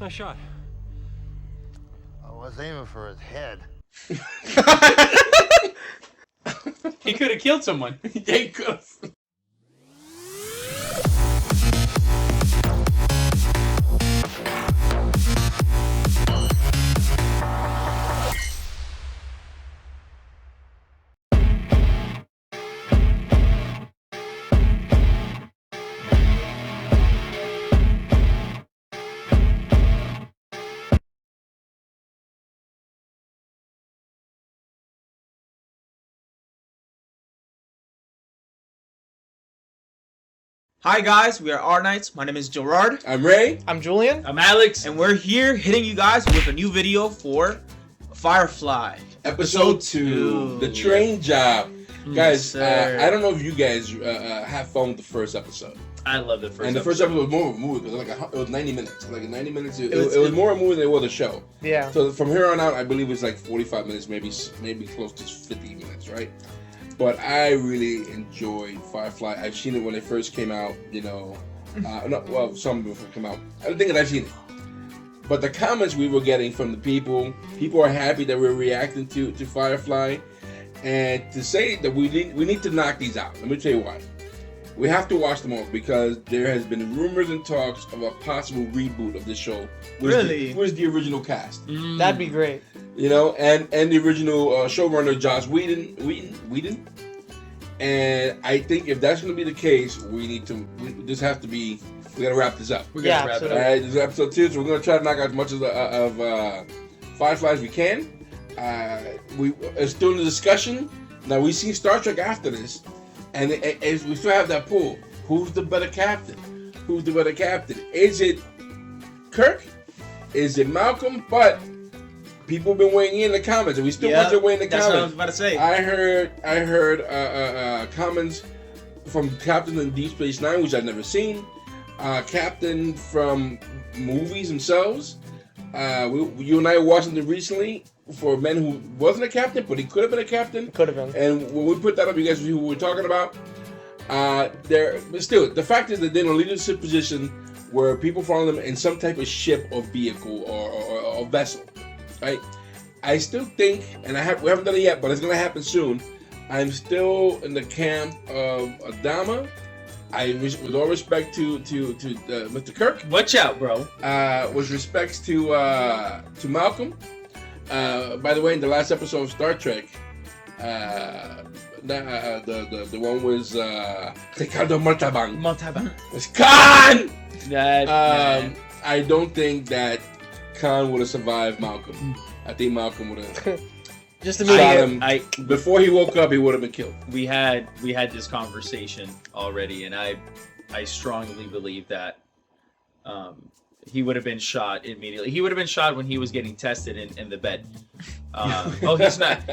Nice shot. I was aiming for his head. He could have killed someone. Yeah, he could have. Hi guys, we are R-Knights. My name is Gerard. I'm Ray. I'm Julien. I'm Alex. And we're here hitting you guys with a new video for Firefly. Episode 2, The Train Job. Guys, I don't know if you guys have fun with the first episode. I love the first episode. And the first episode was more of a movie because it was 90 minutes. Like 90 minutes, it was more a movie than it was a show. Yeah. So from here on out, I believe it's like 45 minutes, maybe close to 50 minutes, right? But I really enjoyed Firefly. I've seen it when it first came out, you know. Some before it came out. I don't think that I've seen it. But the comments we were getting from the people are happy that we're reacting to Firefly. And to say that we need to knock these out. Let me tell you why. We have to watch them all because there has been rumors and talks of a possible reboot of the show. Really? Where's the original cast? That'd be great. You know, and the original showrunner Joss Whedon. And I think if that's going to be the case, we gotta wrap this up. We're gonna wrap it up. This is episode 2, so we're gonna try to knock out as much of Firefly as we can. It's still in the discussion. Now we see Star Trek after this, and we still have that pool. Who's the better captain? Who's the better captain? Is it Kirk? Is it Malcolm? But people have been weighing in the comments, and we still want to weigh in the comments. That's what I was about to say. I heard comments from Captain in Deep Space Nine, which I've never seen. Captain from movies themselves. You and I were watching it recently for men who wasn't a captain, but he could have been a captain. Could have been. And when we put that up, you guys see who we're talking about. But still, the fact is that they're in a leadership position where people follow them in some type of ship or vehicle or vessel. Right? I still think, and we haven't done it yet, but it's going to happen soon. I'm still in the camp of Adama. With all respect to Mr. Kirk. Watch out, bro. With respects to Malcolm. By the way, in the last episode of Star Trek, the one was Ricardo Montalban. It's Khan. I don't think that Khan would have survived Malcolm. I think Malcolm would have just shot him. Before he woke up, he would have been killed. We had this conversation already, and I strongly believe that he would have been shot immediately. He would have been shot when he was getting tested in the bed.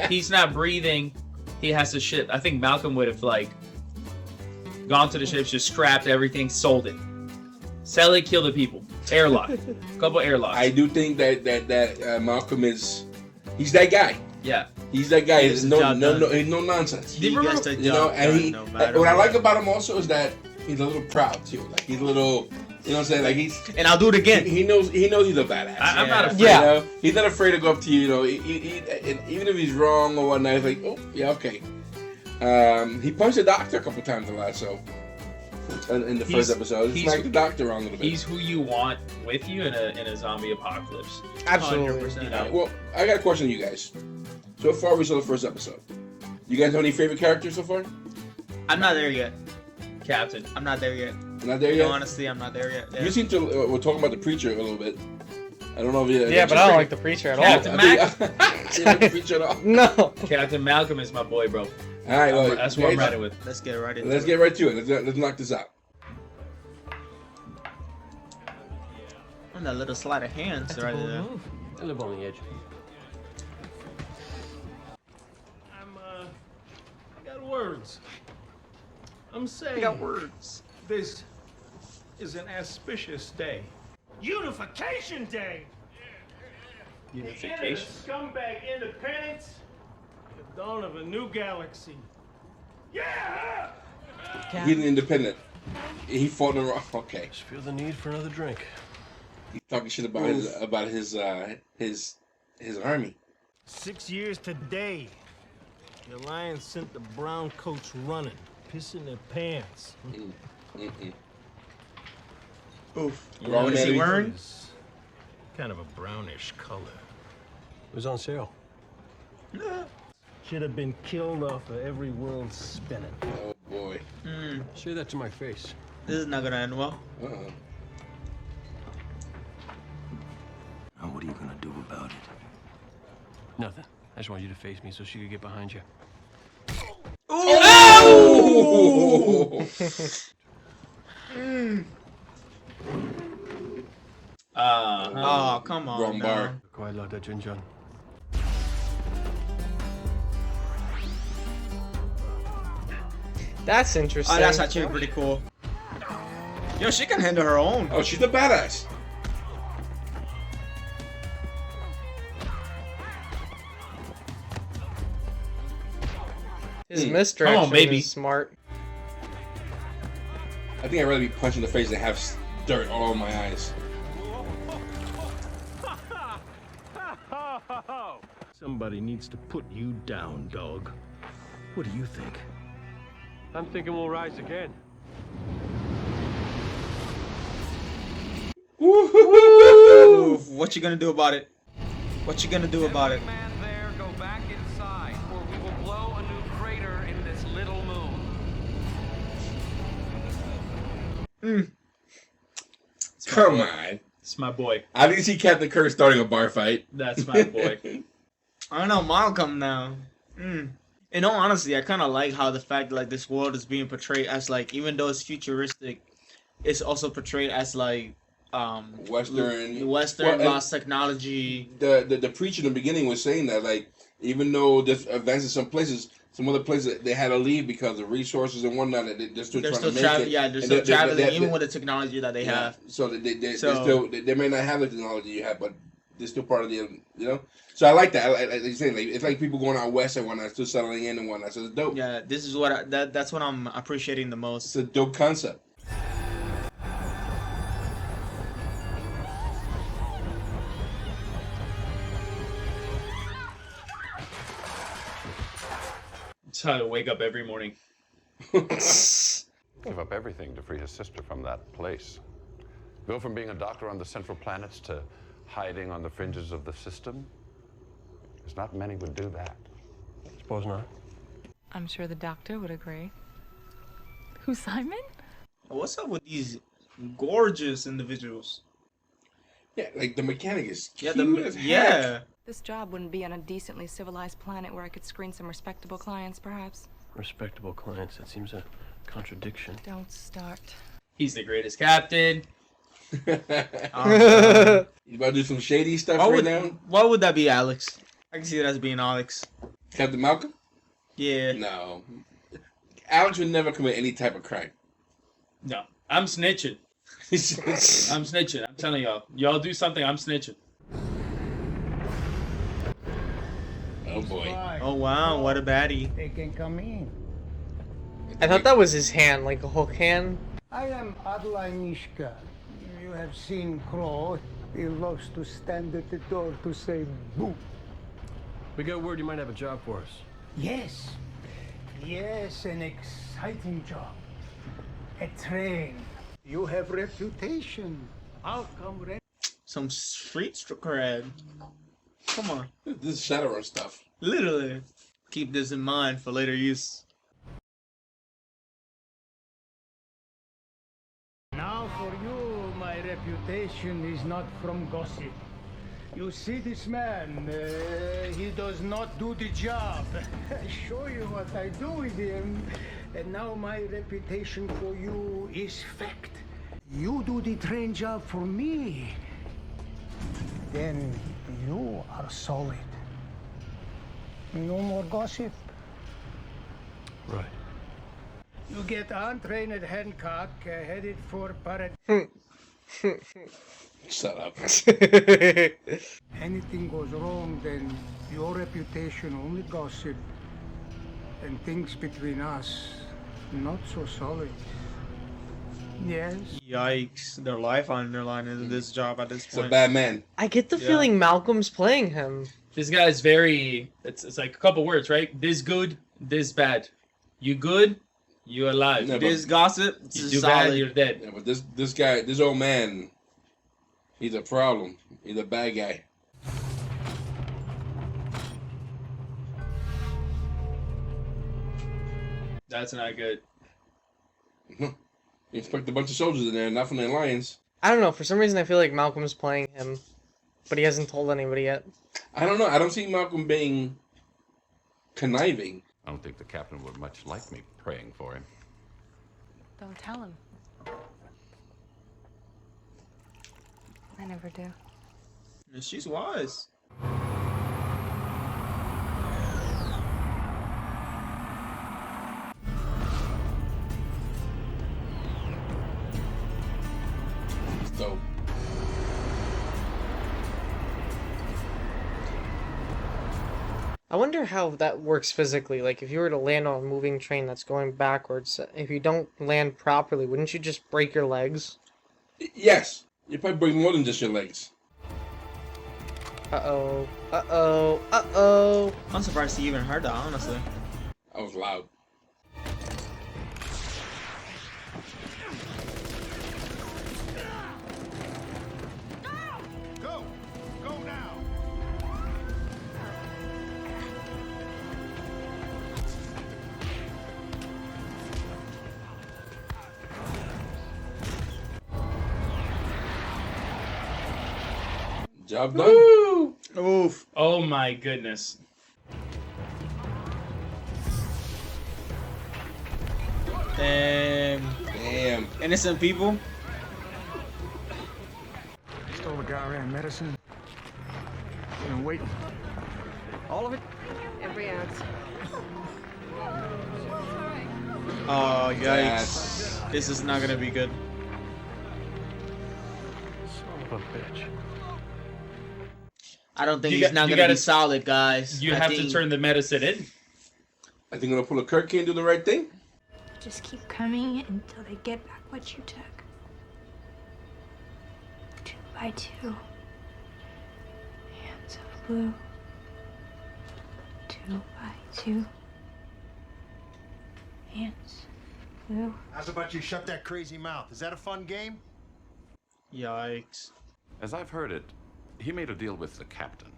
He's not breathing. He has to ship. I think Malcolm would have gone to the ships, just scrapped everything, sold it, sell it, kill the people. Airlock, couple airlocks. I do think that Malcolm he's that guy. Yeah, he's that guy. He's no nonsense. What I like about him also is that he's a little proud too. Like he's a little, you know what I'm saying? Like and I'll do it again. He knows he's a badass. I'm not afraid. Yeah, you know? He's not afraid to go up to you. You know, even if he's wrong or whatnot, he's like, oh yeah, okay. He punched the doctor a couple times in the last show. In the first episode, he smacked the doctor around a little bit. He's who you want with you in a zombie apocalypse. Absolutely. 100%. You know? Well, I got a question to you guys. So far, we saw the first episode. You guys have any favorite characters so far? I'm not there yet. Captain. I'm not there yet. Not there yet? Honestly, I'm not there yet. Yeah. You seem to... we're talking about the Preacher a little bit. I don't know if you... Yeah, but I don't like the Preacher at all. Captain Mac? You don't like the Preacher at all? No. Captain Malcolm is my boy, bro. All right, well, that's what I'm riding with. Let's get right into it. Let's get right to it. Let's knock this out. And that little sleight of hands right there. I live on the edge. I got words. I'm saying. I got words. This is an auspicious day. Unification Day. Unification. Scumbag independence. The dawn of a new galaxy. Yeah. He's an independent. He fought in the wrong. Okay. Just feel the need for another drink. He's talking shit about his army. 6 years today. The Alliance sent the brown coats running, pissing their pants. Oof. Wrong What is he man. wearing? It's kind of a brownish color. It was on sale. Should have been killed off of every world spinning. Oh boy. Say that to my face. This is not gonna end well. Uh-oh. Now what are you gonna do about it? Nothing. I just want you to face me so she could get behind you. Oh! Oh, come on. Wrong now. bar. Quite like that, Junjun. That's interesting. Oh, that's actually pretty cool. Yo, she can handle her own. Oh, she's the badass. His misdirection Come on, baby. is smart. I think I'd rather be punched in the face than have dirt all over my eyes. Somebody needs to put you down, dog. What do you think? I'm thinking we'll rise again. Oof, what you gonna do about it? What you gonna do about it? Man there, go back inside, or we will blow a new crater in this little moon. Come on. It's my boy. I didn't see Captain Kirk starting a bar fight. That's my boy. I don't know, Malcolm now. In all honesty, I kind of like how the fact like this world is being portrayed as like, even though it's futuristic, it's also portrayed as like Western. Western Well, lost technology. The preacher in the beginning was saying that, like, even though there's advances in some places, some other places they had to leave because of resources and whatnot, and they're still They're trying still to make traveling. it. Yeah, they're And still traveling, even with the technology that they have. So they So- still they may not have the technology you have, but they're still part of the, you know. So I like that. Like you're saying, like, it's like people going out west and whatnot, still settling in and whatnot. So it's dope. Yeah, this is what that's what I'm appreciating the most. It's a dope concept. It's how I wake up every morning. Give up everything to free his sister from that place. Go from being a doctor on the central planets to hiding on the fringes of the system. There's not many would do that. Suppose not. I'm sure the doctor would agree. Who's Simon? What's up with these gorgeous individuals? Yeah, like the mechanic is Yeah, cute as heck. yeah. This job wouldn't be on a decently civilized planet where I could screen some respectable clients, perhaps. Respectable clients. That seems a contradiction. Don't start. He's the greatest captain. You about to do some shady stuff now? What would that be, Alex? I can see it as being Alex. Captain Malcolm? Yeah. No. Alex would never commit any type of crime. No, I'm snitching. I'm snitching. I'm telling y'all. Y'all do something, I'm snitching. Oh boy. Oh wow, what a baddie. They can come in. I thought that was his hand, like a hook hand. I am Adlai Mishka. You have seen Crow. He loves to stand at the door to say boo. We got word you might have a job for us. Yes. Yes, an exciting job. A train. You have reputation. I'll come Some street cred. Come on. This is Shadowrun stuff. Literally. Keep this in mind for later use. Now for you, my reputation is not from gossip. You see this man, he does not do the job. I show you what I do with him. And now my reputation for you is fact. You do the train job for me. Then you are solid. No more gossip. Right. You get untrained at Hancock, headed for Paradise. Shut up. Anything goes wrong, then your reputation only gossip. And things between us, not so solid. Yes. Yikes! Their life on their line in this job at this It's a point. bad man. I get the feeling Malcolm's playing him. This guy's very. It's like a couple words, right? This good, this bad. You good, you alive. Yeah, This gossip, You do bad, you're dead. Yeah, but this guy, this old man, he's a problem. He's a bad guy. That's not good. You expect a bunch of soldiers in there, not from the Alliance. I don't know. For some reason, I feel like Malcolm's playing him, but he hasn't told anybody yet. I don't know. I don't see Malcolm being conniving. I don't think the captain would much like me praying for him. Don't tell him. I never do. She's wise. It's dope. I wonder how that works physically. Like, if you were to land on a moving train that's going backwards, if you don't land properly, wouldn't you just break your legs? Yes. You probably break more than just your legs. Uh-oh. Uh-oh. Uh-oh. I'm surprised he even heard that, honestly. I was loud. Go! Go now! Job done. Oof. Oh my goodness. Damn. Damn. Innocent people. Stole the guy ran medicine. Been waiting. All of it? Every ounce. Oh, yikes. This is not gonna be good. Son of a bitch. I don't think You he's got- not you gonna gotta- be solid, guys. You I have think... to turn the medicine in. I think I'm gonna pull a Kirk and do the right thing. Just keep coming until they get back what you took. 2 by 2. Hands of blue. 2 by 2. Hands of blue. How's about you shut that crazy mouth? Is that a fun game? Yikes. As I've heard it, he made a deal with the captain.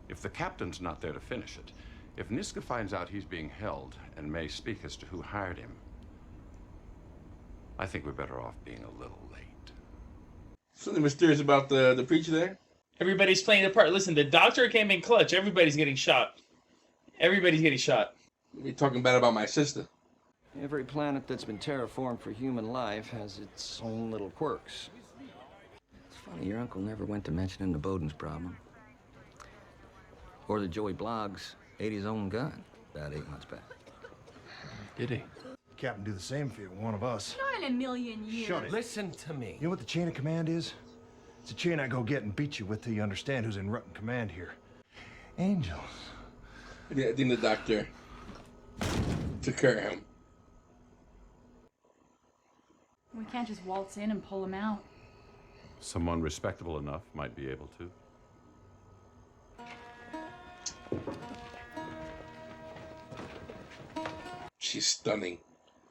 If the captain's not there to finish it, if Niska finds out he's being held and may speak as to who hired him, I think we're better off being a little late. Something mysterious about the preacher there. Everybody's playing their part. Listen, the doctor came in clutch. Everybody's getting shot. Everybody's getting shot. You're talking bad about my sister. Every planet that's been terraformed for human life has its own little quirks. It's funny, your uncle never went to mentioning the Bowden's problem. Or that Joey Bloggs ate his own gun about 8 months back. Did he? Captain do the same for one of us. Not in a million years. Shut it. Listen to me. You know what the chain of command is? It's a chain I go get and beat you with till you understand who's in rotten command here. Angels. I think the doctor took care of him. We can't just waltz in and pull him out. Someone respectable enough might be able to. She's stunning.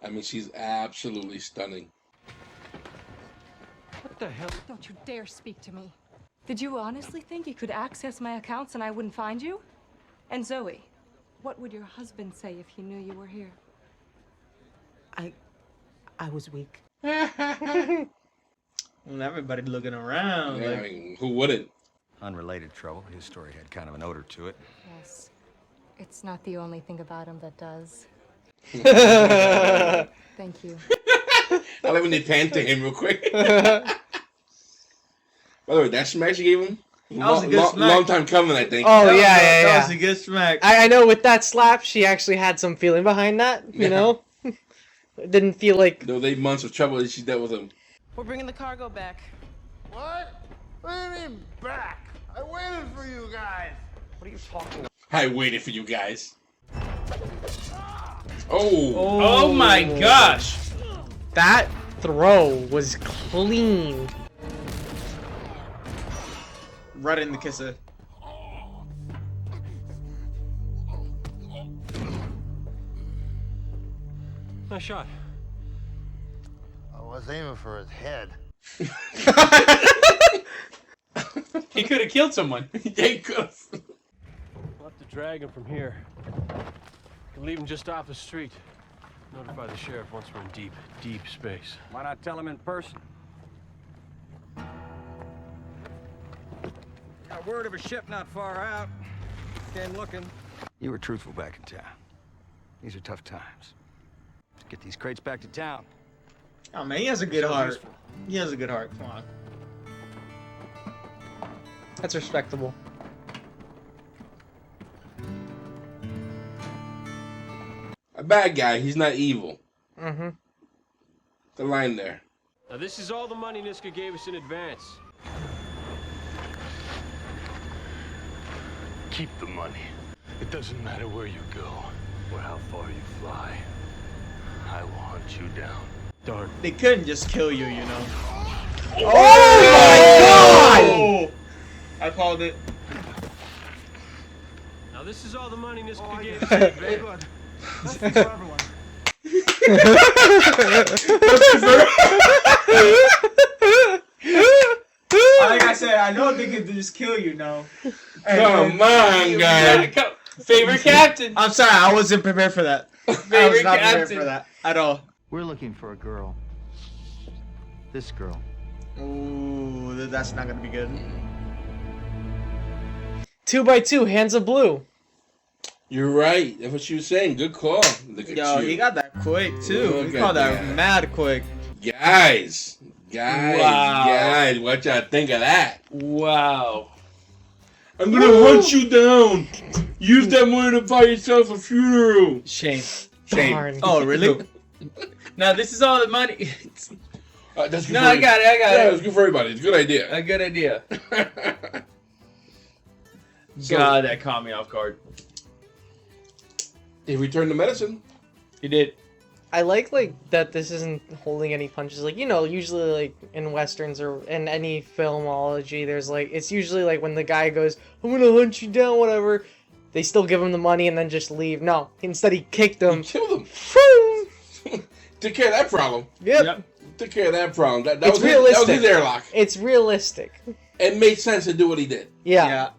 I mean, she's absolutely stunning. What the hell? Don't you dare speak to me. Did you honestly think you could access my accounts and I wouldn't find you? And Zoe, what would your husband say if he knew you were here? I was weak. Well, everybody looking around. Yeah, Like... I mean, who wouldn't? Unrelated trouble. His story had kind of an odor to it. Yes. It's not the only thing about him that does. Thank you. I like when they pan to him real quick. By the way, that smack she gave him? That was a good smack. Long time coming, I think. Oh, That yeah. was a good smack. I know with that slap, she actually had some feeling behind that, you know? It didn't feel like... Those 8 months of trouble that she dealt with him. We're bringing the cargo back. What? What do you mean back? I waited for you guys. What are you talking about? I waited for you guys. Oh. Oh my gosh. That throw was clean. Right in the kisser. Nice shot. I was aiming for his head. He could have killed someone. They could have. We'll have to drag him from here. We can leave him just off the street. Notify the sheriff once we're in deep, deep space. Why not tell him in person? Got word of a ship not far out. Came looking. You were truthful back in town. These are tough times. Let's get these crates back to town. Oh man, he has a good heart. He has a good heart. Come on. That's respectable. A bad guy. He's not evil. Mm-hmm. The line there. Now this is all the money Niska gave us in advance. Keep the money. It doesn't matter where you go or how far you fly. I will hunt you down. Darn. They couldn't just kill you, you know. Oh my God! I called it. Now this is all the money Niska gave us in advance. That's for everyone. Like I said, I know they could just kill you now. Come on, guys. Favorite captain. I'm sorry, I wasn't prepared for that. I was Favorite not prepared captain. for that at all. We're looking for a girl. This girl. Ooh, that's not gonna be good. 2x2, hands of blue. You're right. That's what you were saying. Good call. Look at Yo, you. he got that quick too. Look He at called that that. mad quick. Guys, Wow. what y'all think of that? Wow. I'm gonna hunt you down. Use that money to buy yourself a funeral. Shame. Darn. Oh, really? Now this is all the money. That's good No, for I got it. I got Yeah, it. it's good for everybody. It's a good idea. A good idea. So- God, that caught me off guard. He returned the medicine. He did. I like that this isn't holding any punches. Like, you know, usually like in westerns or in any filmology, there's like, it's usually like when the guy goes, I'm gonna hunt you down, whatever, they still give him the money and then just leave. No, instead he kicked him. He killed him. Boom! Took care of that problem. Yep. Took care of that problem. That It's was his, that was realistic. his airlock. It's realistic. It made sense to do what he did. Yeah.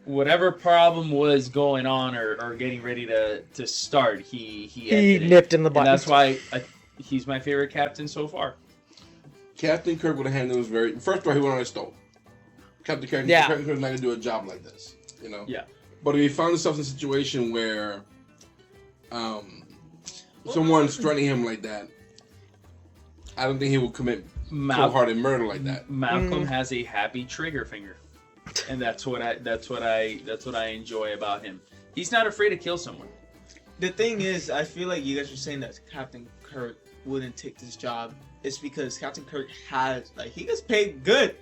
Whatever problem was going on or getting ready to start, he ended it. nipped in the butt. And that's why he's my favorite captain so far. Captain Kirk would have handled this very. First of all, he went on a stove. Captain Kirk, Yeah. Captain Kirk's not gonna do a job like this, you know. Yeah. But if he found himself in a situation where, someone's threatening him like that, I don't think he will commit cold-hearted murder like that. Malcolm has a happy trigger finger, and that's what I enjoy about him. He's not afraid to kill someone. The thing is, I feel like you guys are saying that Captain Kirk wouldn't take this job. It's because Captain Kirk has, like, he gets paid good.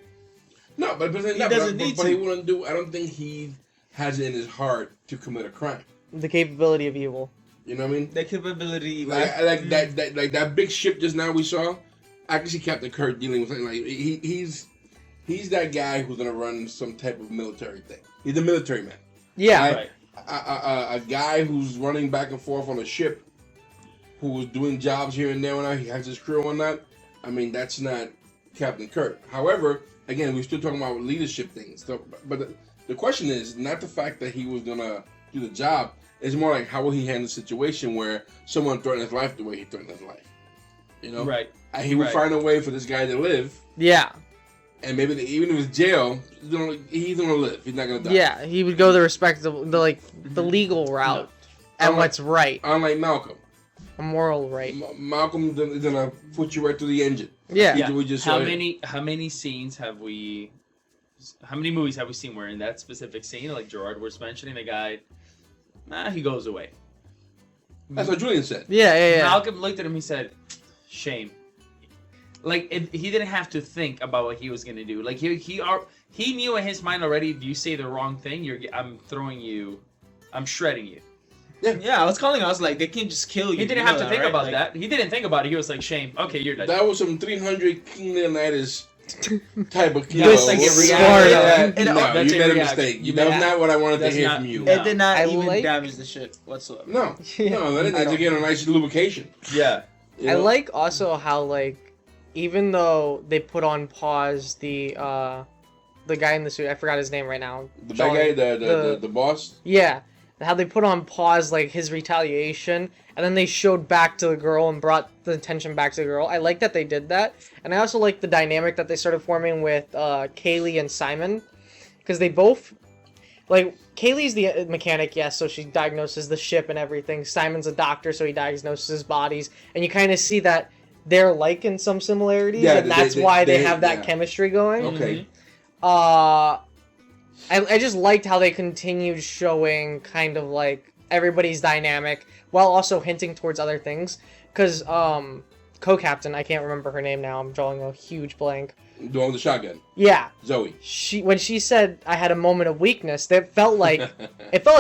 No, but he doesn't need but to. he wouldn't do. I don't think he has it in his heart to commit a crime. The capability of evil. You know what I mean? The capability, like that big ship just now we saw. I can see Captain Kirk dealing with something like he's that guy who's gonna run some type of military thing. He's a military man. Yeah. Right. A guy who's running back and forth on a ship, who was doing jobs here and there when he has his crew on that. I mean, that's not Captain Kirk. However, again, we're still talking about leadership things. So, but the question is not the fact that he was gonna do the job. It's more like how will he handle a situation where someone threatened his life the way he threatened his life. You know, Right. He would find a way for this guy to live. Yeah. And maybe even if it's jail, he's gonna live. He's not gonna die. Yeah, he would go the respectable, the legal route, and what's right. Unlike Malcolm. A moral right. Malcolm is gonna put you right through the engine. Yeah. We just How saw it. many scenes have we? How many movies have we seen where in that specific scene, like Gerard was mentioning, the guy, he goes away. That's what Julien said. Yeah. Malcolm looked at him. He said, "Shame." Like he didn't have to think about what he was gonna do. Like he knew in his mind already. If you say the wrong thing, I'm shredding you. Yeah, I was calling. I was like, they can't just kill you. He didn't You have know to think right? about Like, that. He didn't think about it. He was like, shame. Okay, you're dead. That was some 300 King Leonidas type of Yeah, kill. it's like a No, that's you a made a reaction. mistake. You That was made- not what I wanted to that's hear not- from you. It did not I even like- damage the shit whatsoever. No, no, that is to get a nice lubrication. Yeah. You I know? like also how like even though they put on pause the guy in the suit, I forgot his name right now. The bad guy, the boss. Yeah, how they put on pause like his retaliation, and then they showed back to the girl and brought the attention back to the girl. I like that they did that, and I also like the dynamic that they started forming with Kaylee and Simon, because they both like Kaylee's the mechanic, yes, so she diagnoses the ship and everything. Simon's a doctor, so he diagnoses bodies, and you kind of see that they're like in some similarities, Yeah, and that's why they have that yeah. chemistry going. Okay. I just liked how they continued showing kind of like everybody's dynamic while also hinting towards other things. Because co-captain, I can't remember her name now. I'm drawing a huge blank. The one with the shotgun. Yeah. Zoe. When she said I had a moment of weakness, that felt like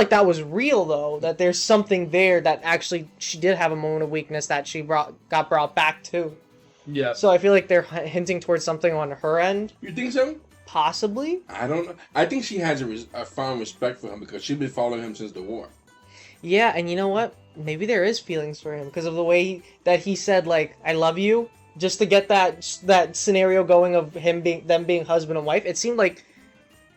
that was real though. That there's something there that actually she did have a moment of weakness that she got brought back to. Yeah. So I feel like they're hinting towards something on her end. You think so? Possibly. I don't know. I think she has a fond respect for him because she's been following him since the war. Yeah, and you know what? Maybe there is feelings for him because of the way that he said like "I love you," just to get that scenario going of them being husband and wife. It seemed like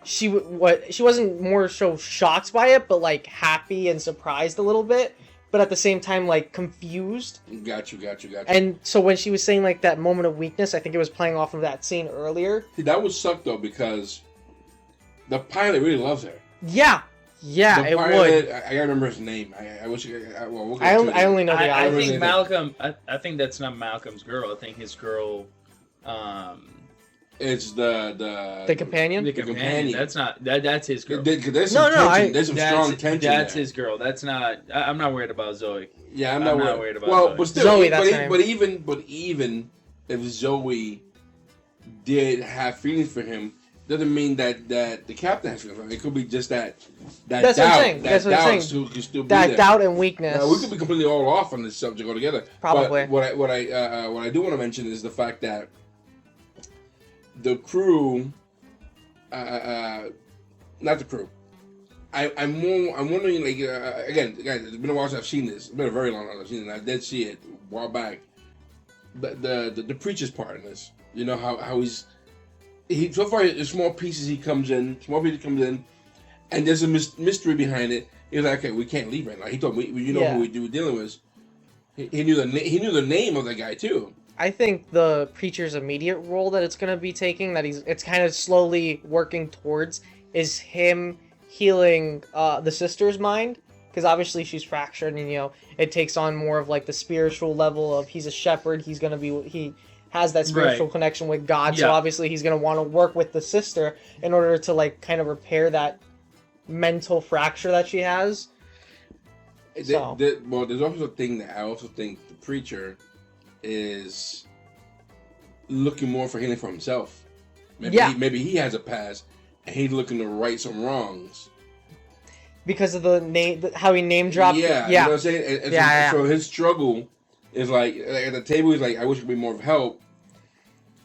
she wasn't more so shocked by it, but like happy and surprised a little bit, but at the same time like confused. Got you. And so when she was saying like that moment of weakness, I think it was playing off of that scene earlier. See, that would suck though because the pilot really loves her. Yeah, The it pilot, would. I gotta remember his name. I wish. We'll get I to it. only know the I actor. think Malcolm. I think that's not Malcolm's girl. I think his girl. It's the companion. The companion. That's not. That's his girl. There's some tension. There's some strong tension. That's there. his girl. That's not. I'm not worried about Zoe. Yeah, I'm not worried about Well, Zoe. but still, Zoe, that's her name. but even if Zoe did have feelings for him, doesn't mean that the captain has feelings for him. It could be just that That's doubt. what I'm saying. That's what I'm saying. Still, could still be That there. doubt and weakness. Now, we could be completely all off on this subject altogether. Probably. But what I do want to mention is the fact that the crew, not the crew. I'm wondering, like, again, guys, it's been a while since I've seen this. It's been a very long time since I've seen it. I did see it a while back. The preacher's part in this, you know how he so far in small pieces he comes in, and there's a mystery behind it. He's like, okay, we can't leave right now. He told me, you know who we're dealing with. He knew the name of the guy too. I think the preacher's immediate role that it's going to be taking, it's kind of slowly working towards, is him healing the sister's mind, because obviously she's fractured, and it takes on more of like the spiritual level of he's a shepherd. He has that spiritual connection with God, so obviously he's going to want to work with the sister in order to like kind of repair that mental fracture that she has. Well, there's also a thing that I also think the preacher is looking more for healing for himself. Maybe he has a past and he's looking to right some wrongs because of the name, how he name dropped. Yeah, you know what I'm saying. And so his struggle is like at the table. He's like, I wish I could be more of help.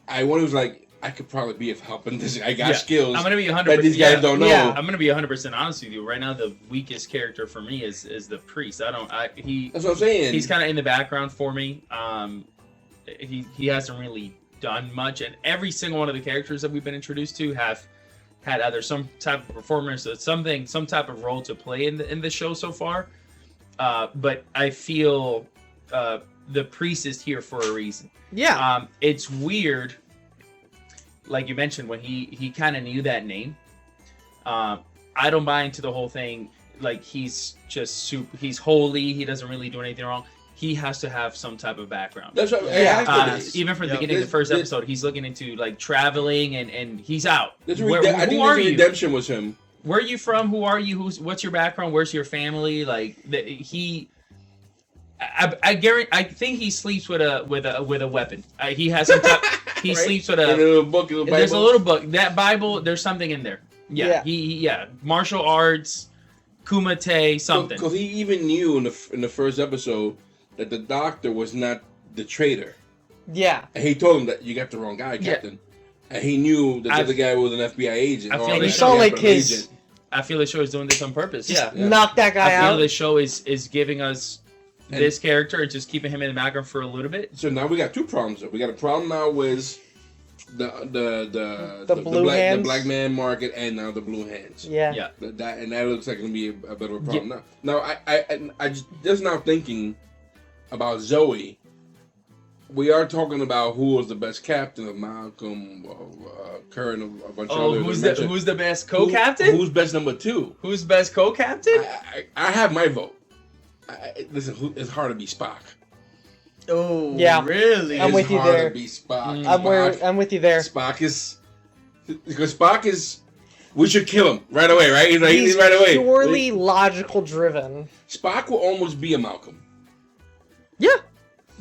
I was like, I could probably be of help in this. I got skills. I'm gonna be 100%. But these guys don't know. Yeah. I'm gonna be 100% honest with you. Right now, the weakest character for me is the priest. That's what I'm saying. He's kind of in the background for me. He hasn't really done much, and every single one of the characters that we've been introduced to have had either some type of performance or some type of role to play in the show so far. But I feel the priest is here for a reason. Yeah. It's weird. Like you mentioned, when he kind of knew that name, I don't buy into the whole thing. Like he's holy. He doesn't really do anything wrong. He has to have some type of background. That's what, even from the beginning of the first episode, he's looking into like traveling and he's out. I think the redemption was him. Where are you from? Who are you? What's your background? Where's your family? Like I guarantee. I think he sleeps with a weapon. He has some type. He sleeps with a little book. There's a little book. That Bible. There's something in there. Yeah. He martial arts. Kumite something. Because he even knew in the first episode that the doctor was not the traitor. Yeah. And he told him that you got the wrong guy, Captain. Yeah. And he knew that the other guy was an FBI agent. I feel the show like his. I feel the show is doing this on purpose. Yeah. Knock that guy out. I feel the show is giving us this character and just keeping him in the background for a little bit. So now we got two problems. We got a problem now with the black man market and now the blue hands. Yeah. That looks like it's gonna be a bit of a problem now. Now I just now thinking about Zoe. We are talking about who was the best captain of Malcolm, Kurt, and a bunch of others. Who's the best co-captain? Who's best number 2? Who's best co-captain? I have my vote. Listen, it's hard to be Spock. Oh, yeah, really? I'm with you there. To be Spock. I'm with you there. Spock is because Spock is. We should kill him right away, right? He's right away. Purely logical driven. Spock will almost be a Malcolm. Yeah.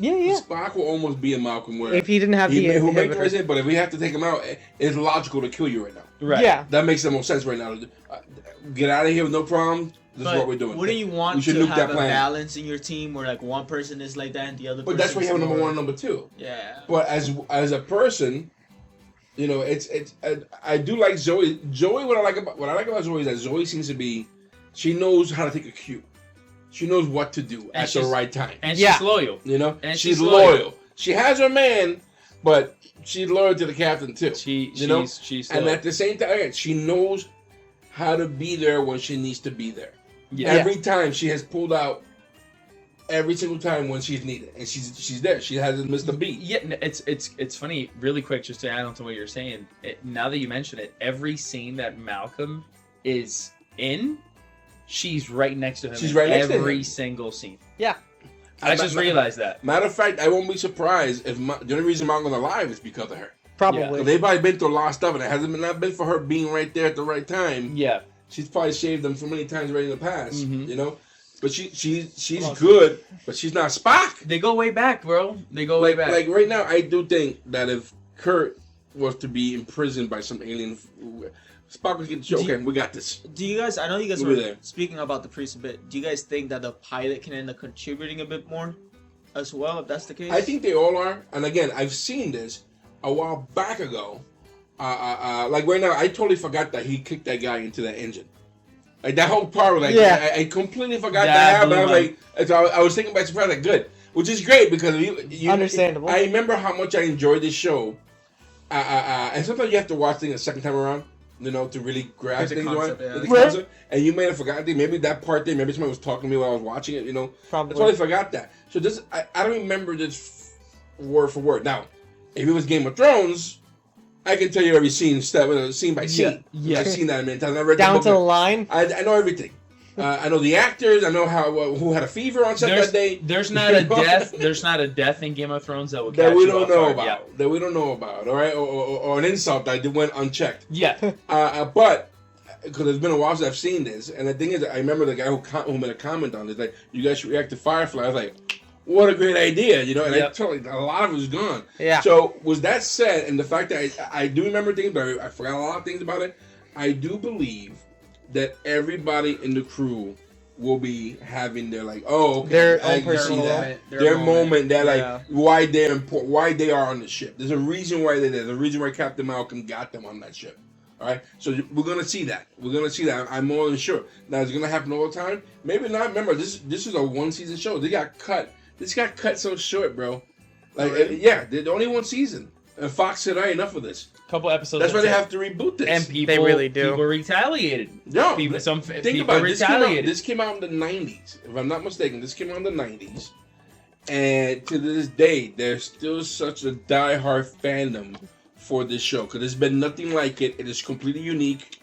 Spock will almost be a Malcolm where if he didn't have the president, but if we have to take him out, it's logical to kill you right now. Right. Yeah. That makes the most sense right now. Get out of here with no problem. This is what we're doing. Wouldn't you want to have a balance in your team where like one person is like that and the other? But that's why you have number 1 and number 2. Yeah. But as a person, you know, I do like Zoe. Zoe, what I like about Zoe is that Zoe seems to be, she knows how to take a cue. She knows what to do at the right time. And she's loyal. You know? And she's loyal. She has her man, but she's loyal to the captain too. She's loyal. And at the same time, she knows how to be there when she needs to be there. Yeah. Every time she has pulled out every single time when she's needed. And she's there. She hasn't missed a beat. Yeah, it's funny, really quick, just to add on to what you're saying. Now that you mention it, every scene that Malcolm is in, she's right next to him. She's right next to him. Every single scene. Yeah. I just realized that. Matter of fact, I won't be surprised if the only reason Malcolm's alive is because of her. Probably. Yeah. They've probably been through a lot of stuff, and it hasn't not been for her being right there at the right time. Yeah. She's probably saved them so many times already in the past, you know? But she's good, but she's not Spock. They go way back, bro. They go way back. Like right now, I do think that if Kurt was to be imprisoned by some alien, Spock would get the okay, we got this. Do you guys, I know you guys were speaking about the priest a bit. Do you guys think that the pilot can end up contributing a bit more as well, if that's the case? I think they all are. And again, I've seen this a while back ago. Like right now, I totally forgot that he kicked that guy into that engine. Like that whole part, like I completely forgot that happened. I was like, I was thinking by surprise, like good, which is great because you understandable. I remember how much I enjoyed this show, and sometimes you have to watch things a second time around, you know, to really grasp things. Concept, and you may have forgotten maybe that part there. Maybe somebody was talking to me while I was watching it. You know, probably. I totally forgot that. So this, I don't remember this word for word. Now, if it was Game of Thrones, I can tell you every scene, scene by scene. Yeah. I've seen that many times. I read down to the line. I know everything. I know the actors. I know who had a fever on set that day. There's not a death. There's not a death in Game of Thrones that would that we don't know about. Yeah. That we don't know about. All right, or an insult that went unchecked. Yeah. But because it's been a while since I've seen this, and the thing is, I remember the guy who made a comment on this, like, you guys should react to Firefly. I was like, what a great idea, you know, and I totally, a lot of it was gone. Yeah. So, with that said, and the fact that I do remember things, but I forgot a lot of things about it, I do believe that everybody in the crew will be having their, like, oh, okay, their own personal moment. Their moment, that, like, why they're important, why they are on the ship. There's a reason why they're there. There's a reason why Captain Malcolm got them on that ship. All right, so we're gonna see that. We're gonna see that. I'm more than sure. Now, it's gonna happen all the time. Maybe not. Remember, this is a 1-season show. They got cut. This got cut so short, bro. Like, yeah, they're only 1 season. And Fox said, all right, enough of this. Couple episodes. That's why they have to reboot this. And people, they really do. People retaliated. No, people, think people about it. retaliated. This came out in the 90s. If I'm not mistaken, this came out in the 90s. And to this day, there's still such a diehard fandom for this show. Because there's been nothing like it. It is completely unique.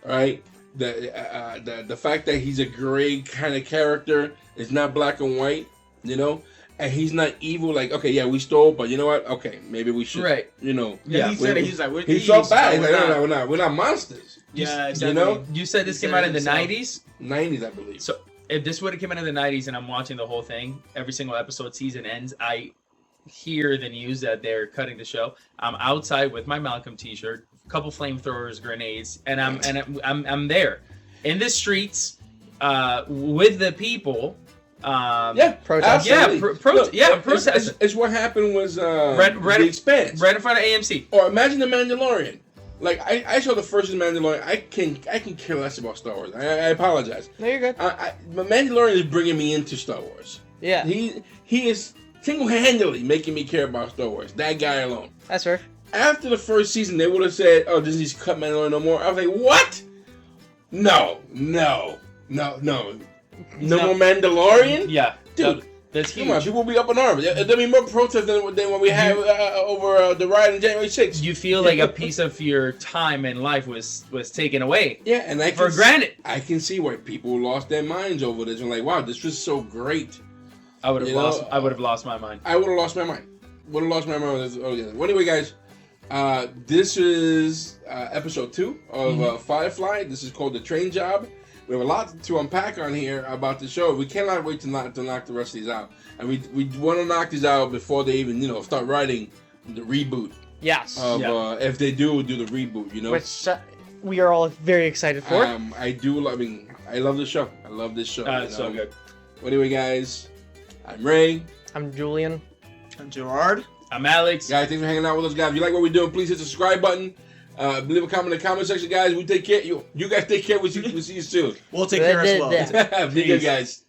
All right? The fact that he's a gray kind of character is not black and white. You know, and he's not evil. Like, okay, yeah, we stole, but you know what? Okay, maybe we should. Right. You know. Yeah. He said it. He's like, he felt bad. He's like, we're not monsters. Yeah. Exactly. You know. You said this came out in the 90s. 90s, I believe. So if this would have come out in the 90s, and I'm watching the whole thing, every single episode, season ends, I hear the news that they're cutting the show. I'm outside with my Malcolm T-shirt, a couple flamethrowers, grenades, and I'm there in the streets. with the people. Protest. It's what happened was The Expanse. Right in front of AMC. Or imagine The Mandalorian. Like I saw the first Mandalorian. I can care less about Star Wars. I apologize. No, you're good. The Mandalorian is bringing me into Star Wars. Yeah. He is single-handedly making me care about Star Wars. That guy alone. That's fair. After the first season, they would have said, "Oh, Disney's cut Mandalorian no more." I was like, "What? No more Mandalorian." Yeah, dude. That's huge. Come on, people will be up in arms. There'll be more protests than what we had over the riot on January 6th. You feel like a piece of your time and life was taken away. Yeah, and granted. I can see why people lost their minds over this. I'm like, wow, this was so great. I would have lost my mind. I would have lost my mind. Well, anyway, guys, this is episode 2 of Firefly. This is called The Train Job. We have a lot to unpack on here about the show. We cannot wait to knock the rest of these out, and we want to knock these out before they even start writing the reboot. Yes. If they do the reboot, which we are all very excited for. I do. I mean, I love this show. I love this show. It's so good. Well, anyway, guys, I'm Ray. I'm Julien. I'm Gerard. I'm Alex. Guys, thanks for hanging out with us, guys. If you like what we're doing, please hit the subscribe button. Leave a comment in the comment section, guys. We take care. You guys take care. We see you soon. We'll take care as well. Be good, guys.